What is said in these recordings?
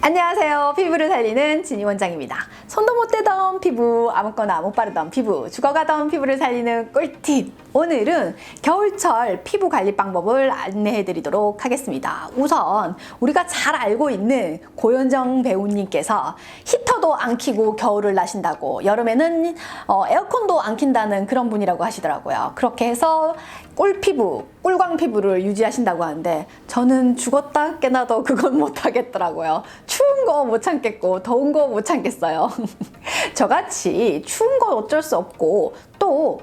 안녕하세요. 피부를 살리는 진희 원장입니다. 손도 못 대던 피부, 아무거나 못 바르던 피부, 죽어가던 피부를 살리는 꿀팁. 오늘은 겨울철 피부 관리 방법을 안내해 드리도록 하겠습니다. 우선 우리가 잘 알고 있는 고현정 배우님께서 히터도 안 켜고 겨울을 나신다고, 여름에는 에어컨도 안 킨다는 그런 분이라고 하시더라고요. 그렇게 해서 꿀피부, 꿀광 피부를 유지하신다고 하는데, 저는 죽었다 깨나도 그건 못 하겠더라고요. 추운 거 못 참겠고 더운 거 못 참겠어요. 저같이 추운 건 어쩔 수 없고, 또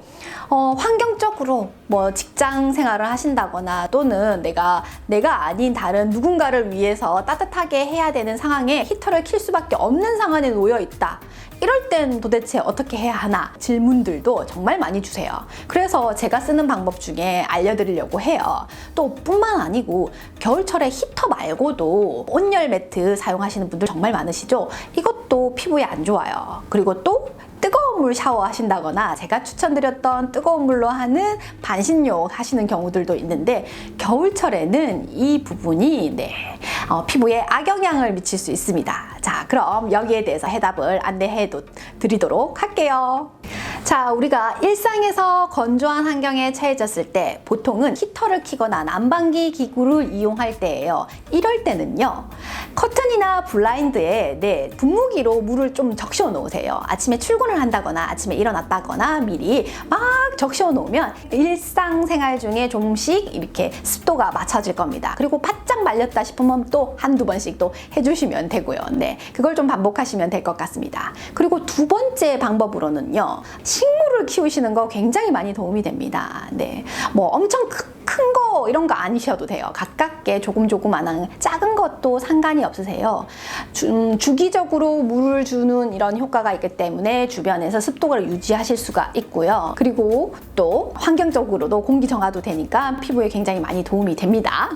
환경적으로 뭐 직장 생활을 하신다거나 또는 내가 아닌 다른 누군가를 위해서 따뜻하게 해야 되는 상황에 히터를 킬 수밖에 없는 상황에 놓여 있다. 이럴 땐 도대체 어떻게 해야 하나 질문들도 정말 많이 주세요. 그래서 제가 쓰는 방법 중에 알려드리려고 해요. 또 뿐만 아니고 겨울철에 히터 말고도 온열 매트 사용하시는 분들 정말 많으시죠? 이것도 피부에 안 좋아요. 그리고 또 뜨거운 물 샤워 하신다거나 제가 추천드렸던 뜨거운 물로 하는 반신욕 하시는 경우들도 있는데, 겨울철에는 이 부분이 피부에 악영향을 미칠 수 있습니다. 자, 그럼 여기에 대해서 해답을 안내해 드리도록 할게요. 자, 우리가 일상에서 건조한 환경에 처해졌을 때 보통은 히터를 켜거나 난방기 기구를 이용할 때예요. 이럴 때는요, 커튼이나 블라인드에 분무기로 물을 좀 적셔 놓으세요. 아침에 출근을 한다거나 아침에 일어났다거나 미리 막 적셔 놓으면 일상생활 중에 조금씩 이렇게 습도가 맞춰질 겁니다. 그리고 바짝 말렸다 싶으면 또 한두 번씩 또 해주시면 되고요. 그걸 좀 반복하시면 될 것 같습니다. 그리고 두 번째 방법으로는요, 식물을 키우시는 거 굉장히 많이 도움이 됩니다. 뭐 엄청 큰 거 이런 거 아니셔도 돼요. 가깝게 조그만한 작은 것도 상관이 없으세요. 주기적으로 물을 주는 이런 효과가 있기 때문에 주변에서 습도를 유지하실 수가 있고요. 그리고 또 환경적으로도 공기 정화도 되니까 피부에 굉장히 많이 도움이 됩니다.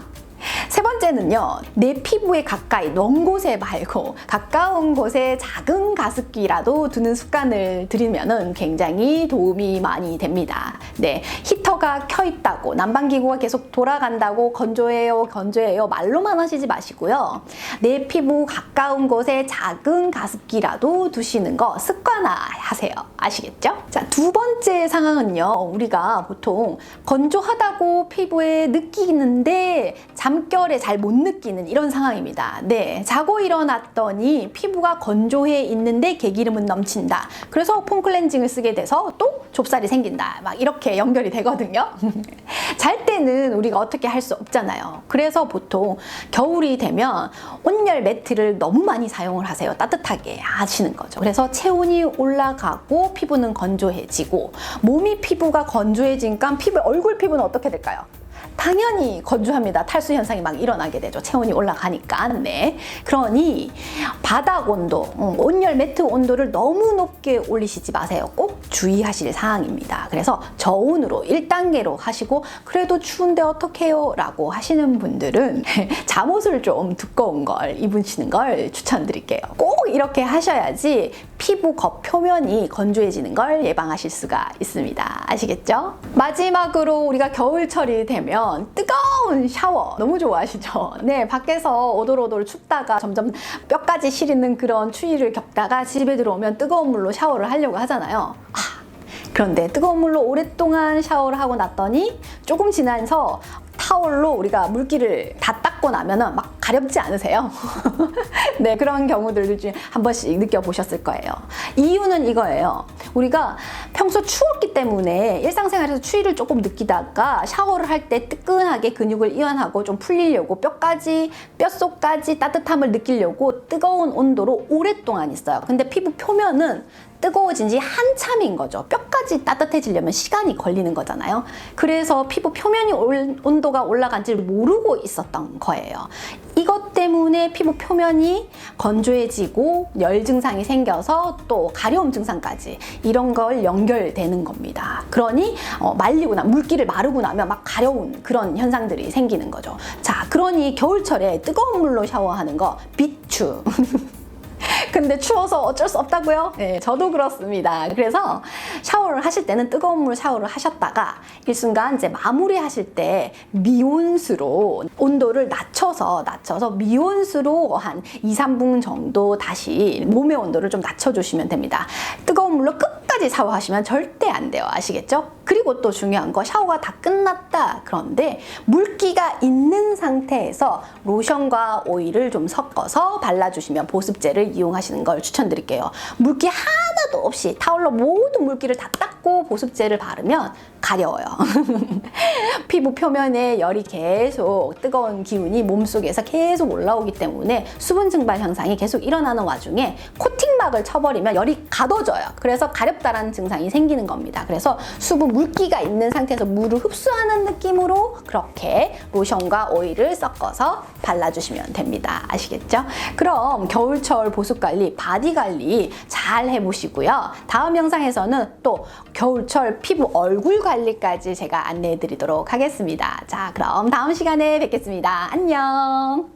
세 번째는요, 내 피부에 가까이, 먼 곳에 말고 가까운 곳에 작은 가습기라도 두는 습관을 들이면 굉장히 도움이 많이 됩니다. 히터가 켜 있다고, 난방기구가 계속 돌아간다고 건조해요 말로만 하시지 마시고요. 내 피부 가까운 곳에 작은 가습기라도 두시는 거 습관화하세요. 아시겠죠? 자, 두 번째 상황은요, 우리가 보통 건조하다고 피부에 느끼는데 잠결에 잘 못 느끼는 이런 상황입니다. 자고 일어났더니 피부가 건조해 있는데 개기름은 넘친다. 그래서 폼 클렌징을 쓰게 돼서 또 좁쌀이 생긴다. 막 이렇게 연결이 되거든요. 잘 때는 우리가 어떻게 할 수 없잖아요. 그래서 보통 겨울이 되면 온열 매트를 너무 많이 사용을 하세요. 따뜻하게 하시는 거죠. 그래서 체온이 올라가고 피부는 건조해지고, 몸이 피부가 건조해지니까 얼굴 피부는 어떻게 될까요? 당연히 건조합니다. 탈수 현상이 막 일어나게 되죠. 체온이 올라가니까. 그러니 바닥 온도, 온열 매트 온도를 너무 높게 올리시지 마세요. 꼭 주의하실 사항입니다. 그래서 저온으로 1단계로 하시고, 그래도 추운데 어떡해요? 라고 하시는 분들은 잠옷을 좀 두꺼운 걸 입으시는 걸 추천드릴게요. 꼭 이렇게 하셔야지 피부 겉표면이 건조해지는 걸 예방하실 수가 있습니다. 아시겠죠? 마지막으로 우리가 겨울철이 되면 뜨거운 샤워 너무 좋아하시죠? 밖에서 오돌오돌 춥다가 점점 뼈까지 시리는 그런 추위를 겪다가 집에 들어오면 뜨거운 물로 샤워를 하려고 하잖아요. 그런데 뜨거운 물로 오랫동안 샤워를 하고 났더니 조금 지나서 타월로 우리가 물기를 다 닦고 나면은 막 가렵지 않으세요? 그런 경우들 중에 한 번씩 느껴보셨을 거예요. 이유는 이거예요. 우리가 평소 추웠기 때문에 일상생활에서 추위를 조금 느끼다가 샤워를 할 때 뜨끈하게 근육을 이완하고 좀 풀리려고 뼛속까지 따뜻함을 느끼려고 뜨거운 온도로 오랫동안 있어요. 근데 피부 표면은 뜨거워진 지 한참인 거죠. 뼈까지 따뜻해지려면 시간이 걸리는 거잖아요. 그래서 피부 표면이 온도가 올라간지를 모르고 있었던 거예요. 이것 때문에 피부 표면이 건조해지고 열 증상이 생겨서 또 가려움 증상까지 이런 걸 연결되는 겁니다. 그러니 물기를 마르고 나면 막 가려운 그런 현상들이 생기는 거죠. 자, 그러니 겨울철에 뜨거운 물로 샤워하는 거 비추 근데 추워서 어쩔 수 없다고요? 네, 저도 그렇습니다. 그래서 샤워를 하실 때는 뜨거운 물 샤워를 하셨다가 일순간 이제 마무리 하실 때 미온수로 온도를 낮춰서 미온수로 한 2, 3분 정도 다시 몸의 온도를 좀 낮춰주시면 됩니다. 뜨거운 물로 끝까지 샤워하시면 절대 안 돼요. 아시겠죠? 그리고 또 중요한 거, 샤워가 다 끝났다. 그런데 물기가 있는 상태에서 로션과 오일을 좀 섞어서 발라주시면 보습제를 이용하시는 걸 추천드릴게요. 물기 하나도 없이 타올로 모든 물기를 다 닦고 보습제를 바르면 가려워요. 피부 표면에 열이 계속 뜨거운 기운이 몸속에서 계속 올라오기 때문에 수분 증발 현상이 계속 일어나는 와중에 코팅막을 쳐버리면 열이 가둬져요. 그래서 가렵다라는 증상이 생기는 겁니다. 그래서 수분 물기가 있는 상태에서 물을 흡수하는 느낌으로 그렇게 로션과 오일을 섞어서 발라주시면 됩니다. 아시겠죠? 그럼 겨울철 보습관리, 바디관리 잘 해보시고요. 다음 영상에서는 또 겨울철 피부 얼굴 관리까지 제가 안내해 드리도록 하겠습니다. 자, 그럼 다음 시간에 뵙겠습니다. 안녕!